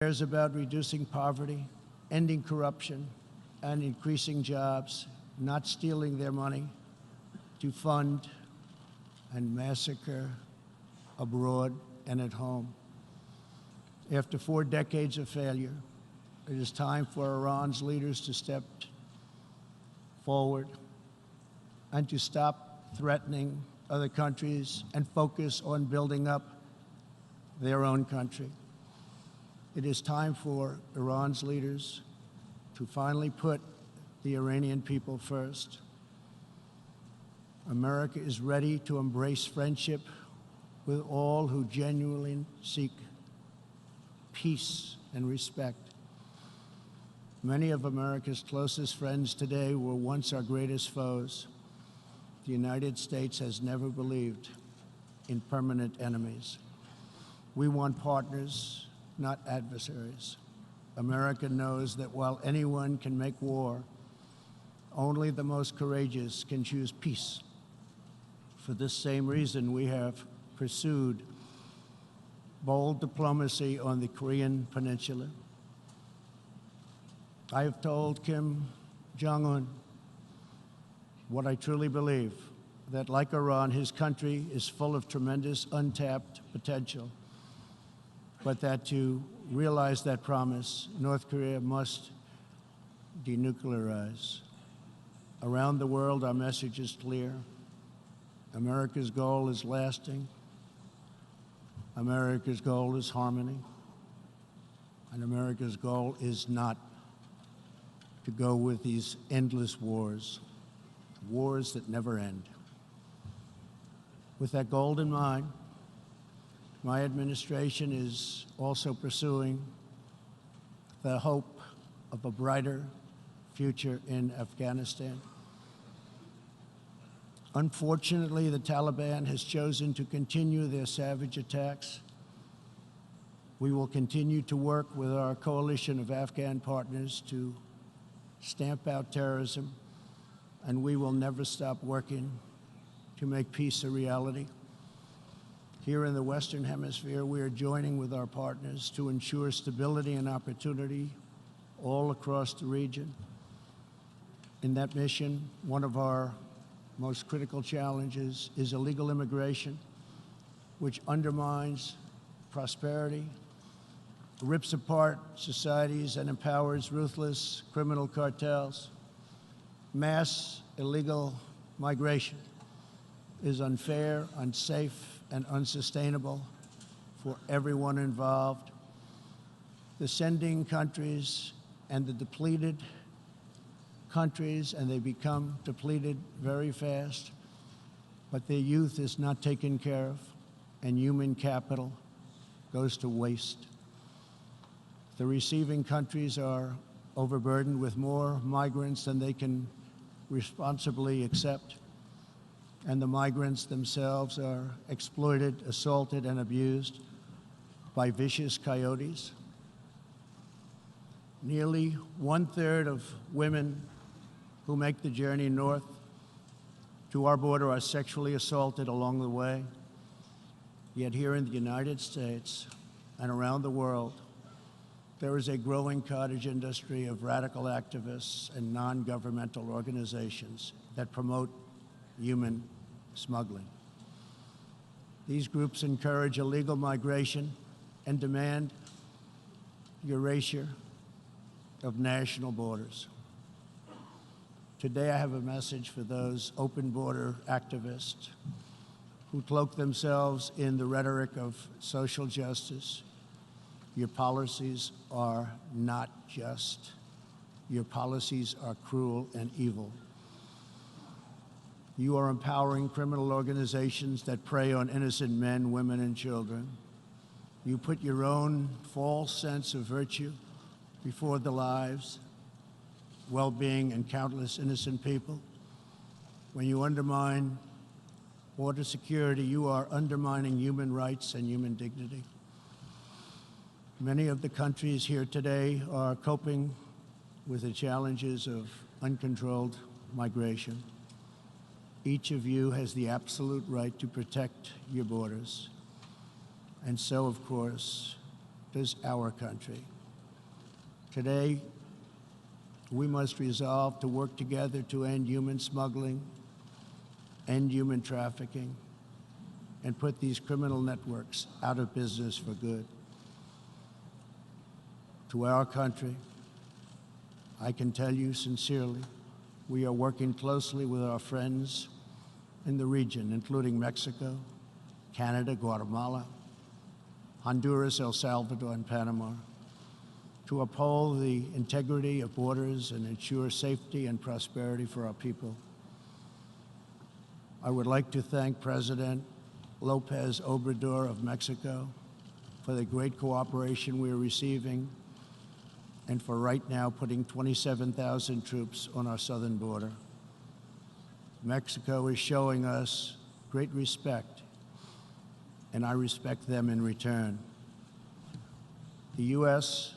cares about reducing poverty, ending corruption, and increasing jobs, not stealing their money to fund and massacre abroad and at home. After 4 decades of failure, it is time for Iran's leaders to step forward and to stop threatening other countries and focus on building up their own country. It is time for Iran's leaders to finally put the Iranian people first. America is ready to embrace friendship with all who genuinely seek peace and respect. Many of America's closest friends today were once our greatest foes. The United States has never believed in permanent enemies. We want partners, not adversaries. America knows that while anyone can make war, only the most courageous can choose peace. For this same reason, we have pursued bold diplomacy on the Korean Peninsula. I have told Kim Jong-un what I truly believe, that like Iran, his country is full of tremendous untapped potential, but that to realize that promise, North Korea must denuclearize. Around the world, our message is clear. America's goal is lasting. America's goal is harmony. And America's goal is not to go with these endless wars, wars that never end. With that goal in mind, my administration is also pursuing the hope of a brighter future in Afghanistan. Unfortunately, the Taliban has chosen to continue their savage attacks. We will continue to work with our coalition of Afghan partners to stamp out terrorism, and we will never stop working to make peace a reality. Here in the Western Hemisphere, we are joining with our partners to ensure stability and opportunity all across the region. In that mission, one of our most critical challenges is illegal immigration, which undermines prosperity, rips apart societies, and empowers ruthless criminal cartels. Mass illegal migration is unfair, unsafe, and unsustainable for everyone involved. The sending countries and the depleted countries, and they become depleted very fast, but their youth is not taken care of, and human capital goes to waste. The receiving countries are overburdened with more migrants than they can responsibly accept, and the migrants themselves are exploited, assaulted, and abused by vicious coyotes. Nearly 1/3 of women who make the journey north to our border are sexually assaulted along the way. Yet here in the United States and around the world, there is a growing cottage industry of radical activists and non-governmental organizations that promote human smuggling. These groups encourage illegal migration and demand erasure of national borders. Today, I have a message for those open border activists who cloak themselves in the rhetoric of social justice. Your policies are not just. Your policies are cruel and evil. You are empowering criminal organizations that prey on innocent men, women, and children. You put your own false sense of virtue before the lives, well-being, and countless innocent people. When you undermine border security, you are undermining human rights and human dignity. Many of the countries here today are coping with the challenges of uncontrolled migration. Each of you has the absolute right to protect your borders. And so, of course, does our country. Today, we must resolve to work together to end human smuggling, end human trafficking, and put these criminal networks out of business for good. To our country, I can tell you sincerely, we are working closely with our friends in the region, including Mexico, Canada, Guatemala, Honduras, El Salvador, and Panama, to uphold the integrity of borders and ensure safety and prosperity for our people. I would like to thank President Lopez Obrador of Mexico for the great cooperation we are receiving and for right now putting 27,000 troops on our southern border. Mexico is showing us great respect, and I respect them in return. The U.S.,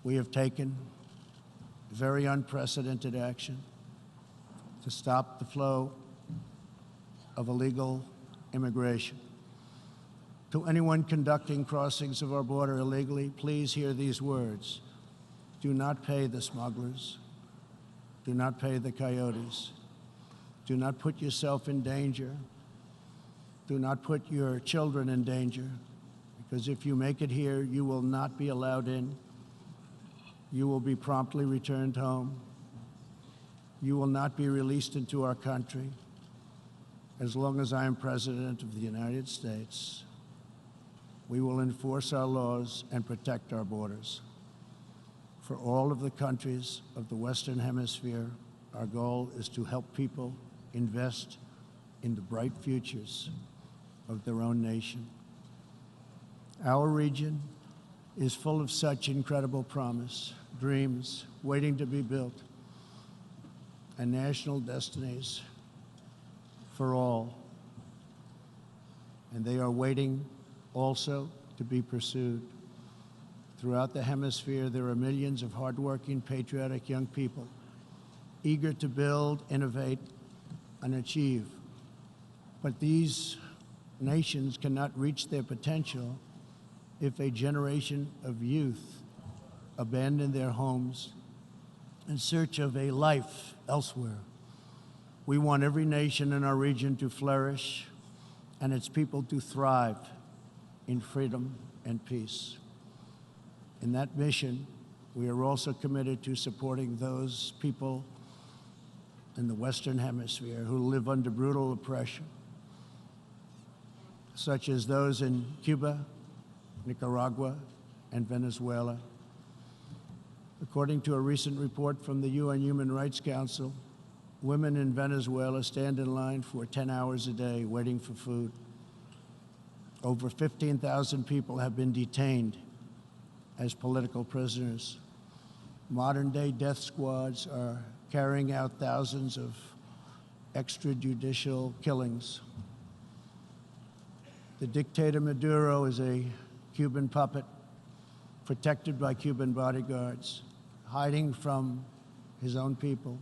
we have taken very unprecedented action to stop the flow of illegal immigration. To anyone conducting crossings of our border illegally, please hear these words. Do not pay the smugglers. Do not pay the coyotes. Do not put yourself in danger. Do not put your children in danger, because if you make it here, you will not be allowed in. You will be promptly returned home. You will not be released into our country. As long as I am President of the United States, we will enforce our laws and protect our borders. For all of the countries of the Western Hemisphere, our goal is to help people invest in the bright futures of their own nation. Our region is full of such incredible promise, dreams waiting to be built, and national destinies for all. And they are waiting also to be pursued. Throughout the hemisphere, there are millions of hardworking, patriotic young people eager to build, innovate, and achieve. But these nations cannot reach their potential if a generation of youth abandon their homes in search of a life elsewhere. We want every nation in our region to flourish and its people to thrive in freedom and peace. In that mission, we are also committed to supporting those people in the Western Hemisphere who live under brutal oppression, such as those in Cuba, Nicaragua, and Venezuela. According to a recent report from the UN Human Rights Council, women in Venezuela stand in line for 10 hours a day waiting for food. Over 15,000 people have been detained as political prisoners. Modern-day death squads are carrying out thousands of extrajudicial killings. The dictator Maduro is a Cuban puppet protected by Cuban bodyguards, hiding from his own people,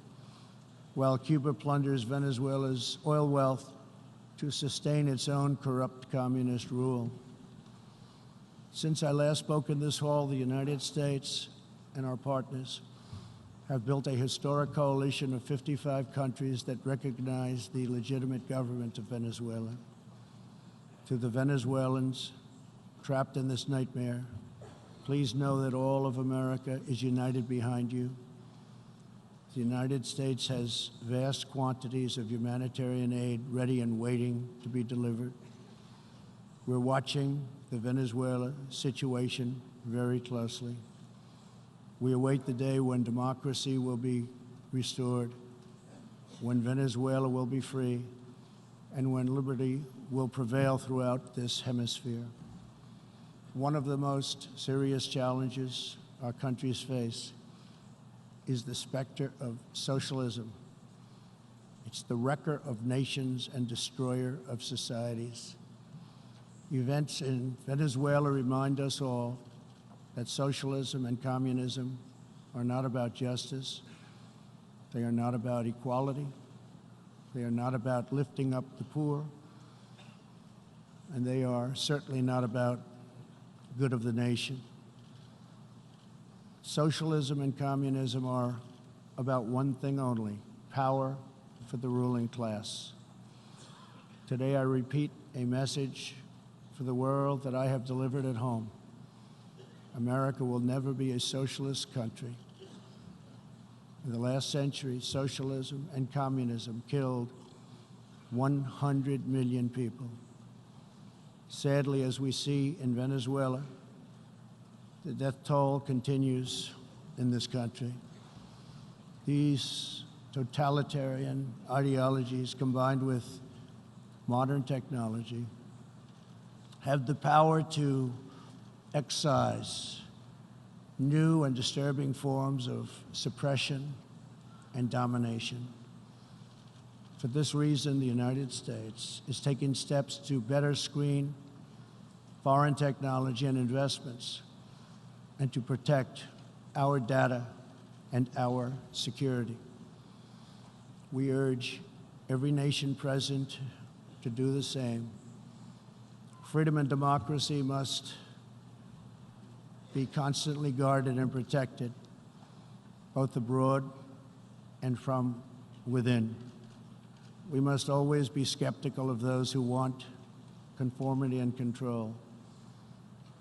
while Cuba plunders Venezuela's oil wealth to sustain its own corrupt communist rule. Since I last spoke in this hall, the United States and our partners have built a historic coalition of 55 countries that recognize the legitimate government of Venezuela. To the Venezuelans trapped in this nightmare, please know that all of America is united behind you. The United States has vast quantities of humanitarian aid ready and waiting to be delivered. We're watching the Venezuela situation very closely. We await the day when democracy will be restored, when Venezuela will be free, and when liberty will prevail throughout this hemisphere. One of the most serious challenges our countries face is the specter of socialism. It's the wrecker of nations and destroyer of societies. Events in Venezuela remind us all that socialism and communism are not about justice. They are not about equality. They are not about lifting up the poor. And they are certainly not about good of the nation. Socialism and communism are about one thing only: power for the ruling class. Today I repeat a message for the world that I have delivered at home. America will never be a socialist country. In the last century, socialism and communism killed 100 million people. Sadly, as we see in Venezuela, the death toll continues in this country. These totalitarian ideologies, combined with modern technology, have the power to excise new and disturbing forms of suppression and domination. For this reason, the United States is taking steps to better screen foreign technology and investments and to protect our data and our security. We urge every nation present to do the same. Freedom and democracy must be constantly guarded and protected, both abroad and from within. We must always be skeptical of those who want conformity and control.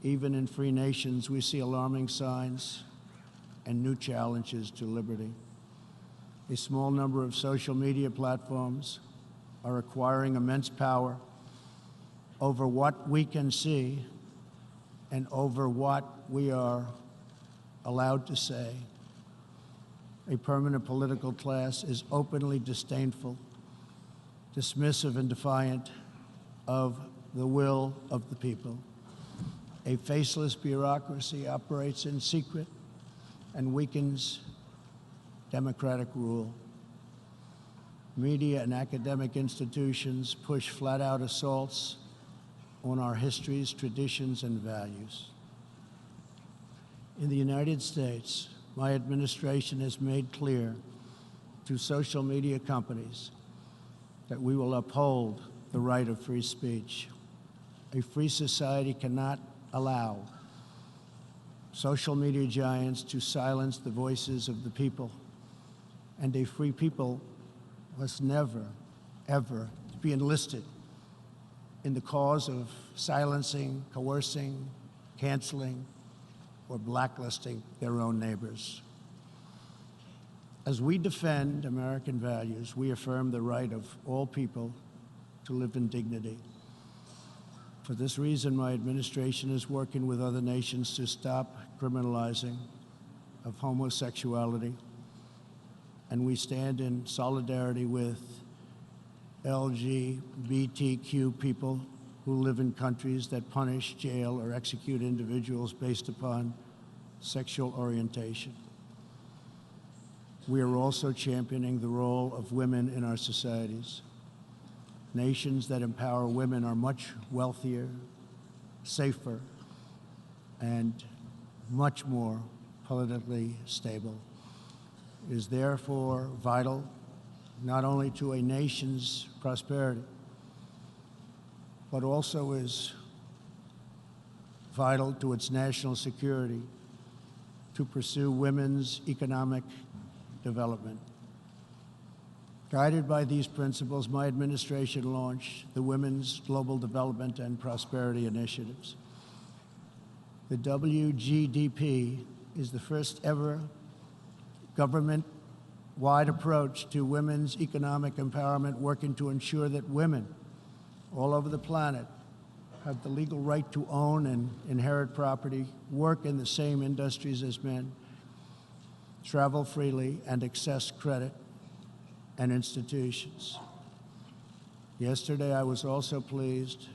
Even in free nations, we see alarming signs and new challenges to liberty. A small number of social media platforms are acquiring immense power over what we can see and over what we are allowed to say. A permanent political class is openly disdainful, dismissive, and defiant of the will of the people. A faceless bureaucracy operates in secret and weakens democratic rule. Media and academic institutions push flat-out assaults on our histories, traditions, and values. In the United States, my administration has made clear to social media companies that we will uphold the right of free speech. A free society cannot allow social media giants to silence the voices of the people, and a free people must never, ever be enlisted in the cause of silencing, coercing, canceling, or blacklisting their own neighbors. As we defend American values, we affirm the right of all people to live in dignity. For this reason, my administration is working with other nations to stop criminalizing of homosexuality, and we stand in solidarity with LGBTQ people who live in countries that punish, jail, or execute individuals based upon sexual orientation. We are also championing the role of women in our societies. Nations that empower women are much wealthier, safer, and much more politically stable. It is therefore vital not only to a nation's prosperity, but also is vital to its national security to pursue women's economic development. Guided by these principles, my administration launched the Women's Global Development and Prosperity Initiatives. The WGDP is the first ever government-wide approach to women's economic empowerment, working to ensure that women all over the planet have the legal right to own and inherit property, work in the same industries as men, travel freely, and access credit and institutions. Yesterday, I was also pleased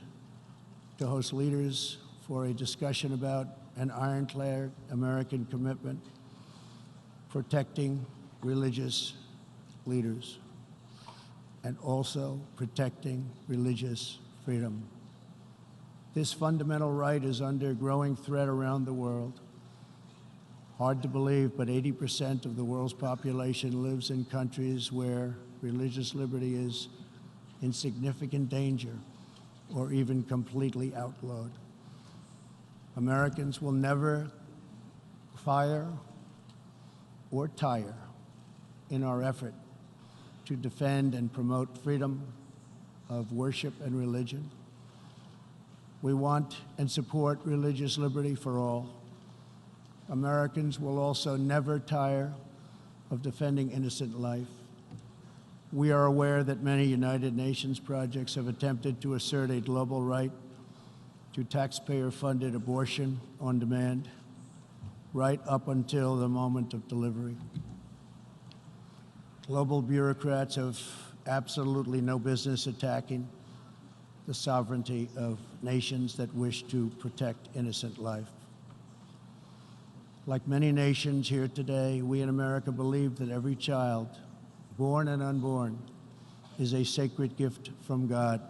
to host leaders for a discussion about an ironclad American commitment protecting religious leaders and also protecting religious freedom. This fundamental right is under growing threat around the world. Hard to believe, but 80% of the world's population lives in countries where religious liberty is in significant danger or even completely outlawed. Americans will never fire or tire in our effort to defend and promote freedom of worship and religion. We want and support religious liberty for all. Americans will also never tire of defending innocent life. We are aware that many United Nations projects have attempted to assert a global right to taxpayer-funded abortion on demand, right up until the moment of delivery. Global bureaucrats have absolutely no business attacking the sovereignty of nations that wish to protect innocent life. Like many nations here today, we in America believe that every child, born and unborn, is a sacred gift from God.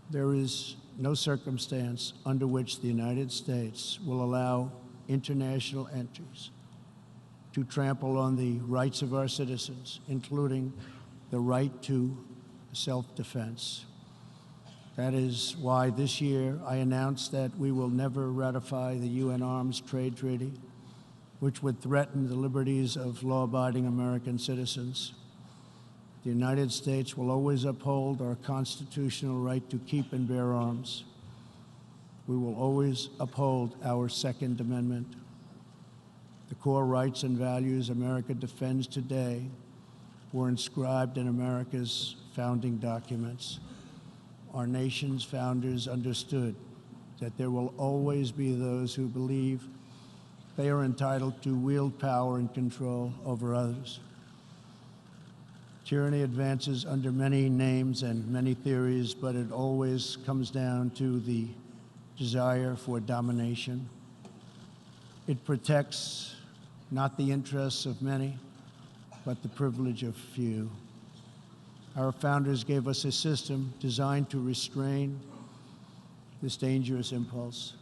There is no circumstance under which the United States will allow international entries to trample on the rights of our citizens, including the right to self-defense. That is why this year I announced that we will never ratify the UN Arms Trade Treaty, which would threaten the liberties of law-abiding American citizens. The United States will always uphold our constitutional right to keep and bear arms. We will always uphold our Second Amendment. The core rights and values America defends today were inscribed in America's founding documents. Our nation's founders understood that there will always be those who believe they are entitled to wield power and control over others. Tyranny advances under many names and many theories, but it always comes down to the desire for domination. It protects not the interests of many, but the privilege of few. Our founders gave us a system designed to restrain this dangerous impulse.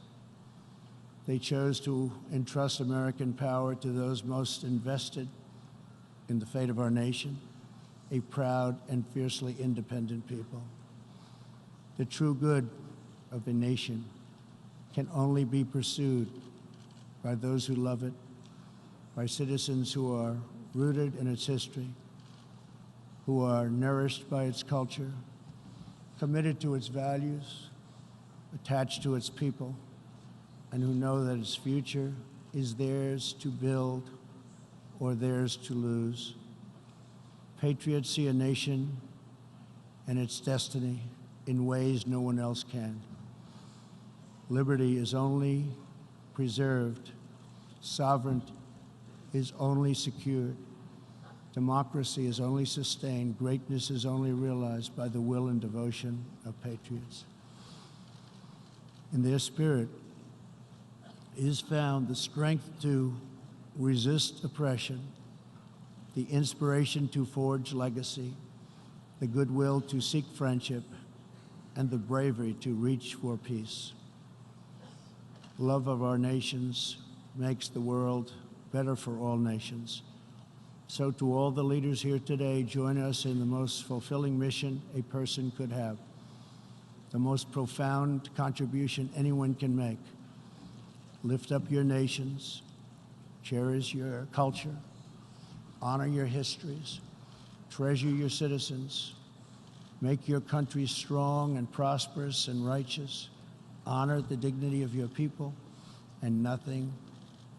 They chose to entrust American power to those most invested in the fate of our nation, a proud and fiercely independent people. The true good of a nation can only be pursued by those who love it, by citizens who are rooted in its history, who are nourished by its culture, committed to its values, attached to its people, and who know that its future is theirs to build or theirs to lose. Patriots see a nation and its destiny in ways no one else can. Liberty is only preserved, sovereignty is only secured, democracy is only sustained, greatness is only realized by the will and devotion of patriots. In their spirit is found the strength to resist oppression, the inspiration to forge legacy, the goodwill to seek friendship, and the bravery to reach for peace. Love of our nations makes the world better for all nations. So to all the leaders here today, join us in the most fulfilling mission a person could have, the most profound contribution anyone can make. Lift up your nations, cherish your culture, honor your histories, treasure your citizens, make your country strong and prosperous and righteous, honor the dignity of your people, and nothing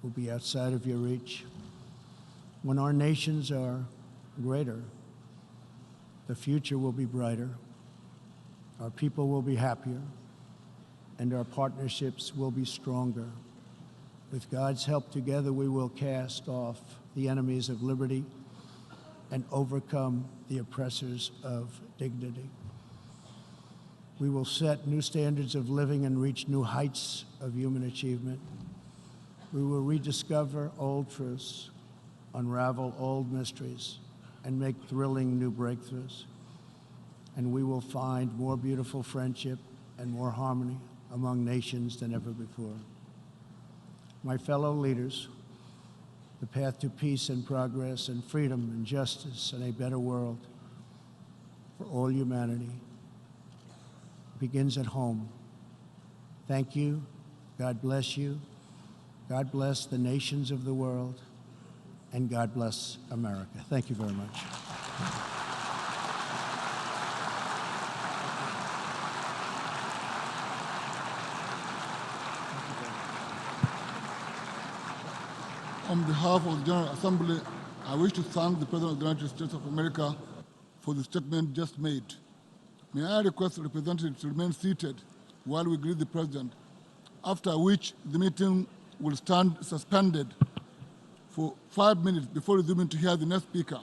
will be outside of your reach. When our nations are greater, the future will be brighter, our people will be happier, and our partnerships will be stronger. With God's help, together we will cast off the enemies of liberty and overcome the oppressors of dignity. We will set new standards of living and reach new heights of human achievement. We will rediscover old truths, unravel old mysteries, and make thrilling new breakthroughs. And we will find more beautiful friendship and more harmony among nations than ever before. My fellow leaders, the path to peace and progress and freedom and justice and a better world for all humanity begins at home. Thank you, God bless you. God bless the nations of the world. And God bless America. Thank you very much. On behalf of the General Assembly, I wish to thank the President of the United States of America for the statement just made. May I request the representatives to remain seated while we greet the President, after which the meeting will stand suspended for 5 minutes before resuming to hear the next speaker.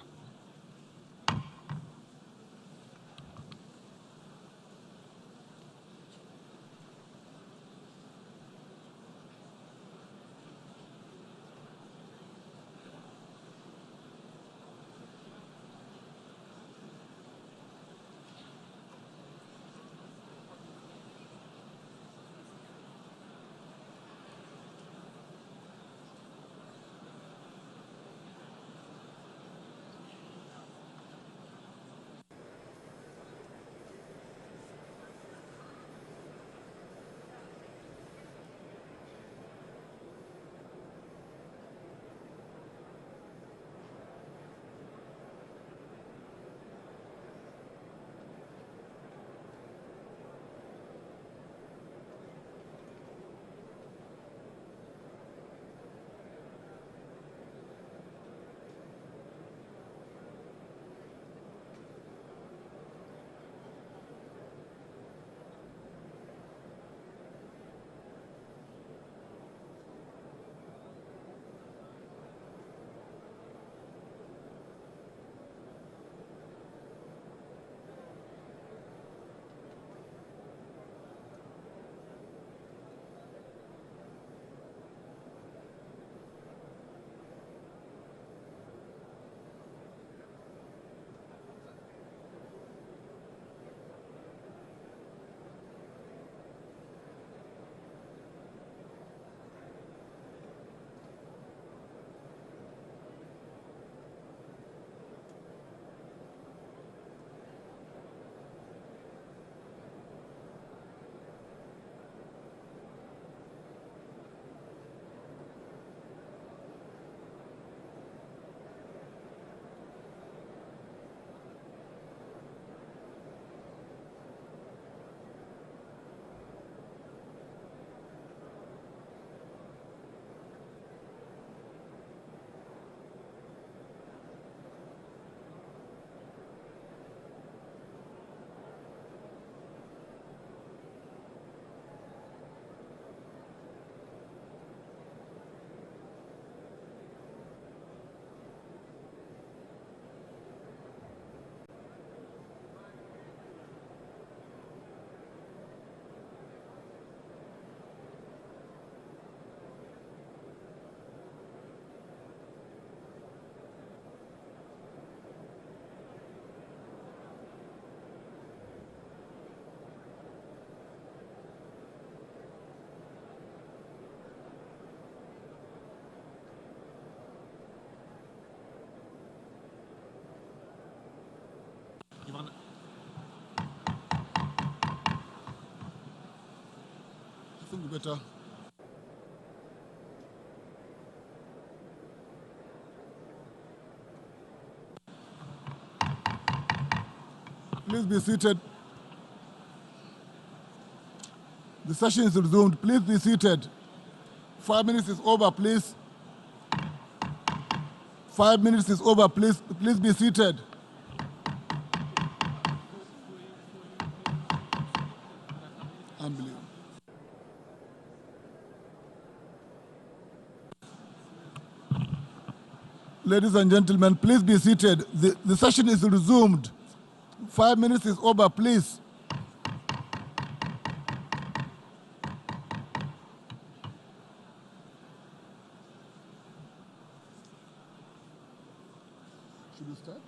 I think we better. Please be seated. The session is resumed. Please be seated. 5 minutes is over, please. 5 minutes is over, please. Please be seated. Unbelievable. Ladies and gentlemen, please be seated. The session is resumed. 5 minutes is over, please. Should we start?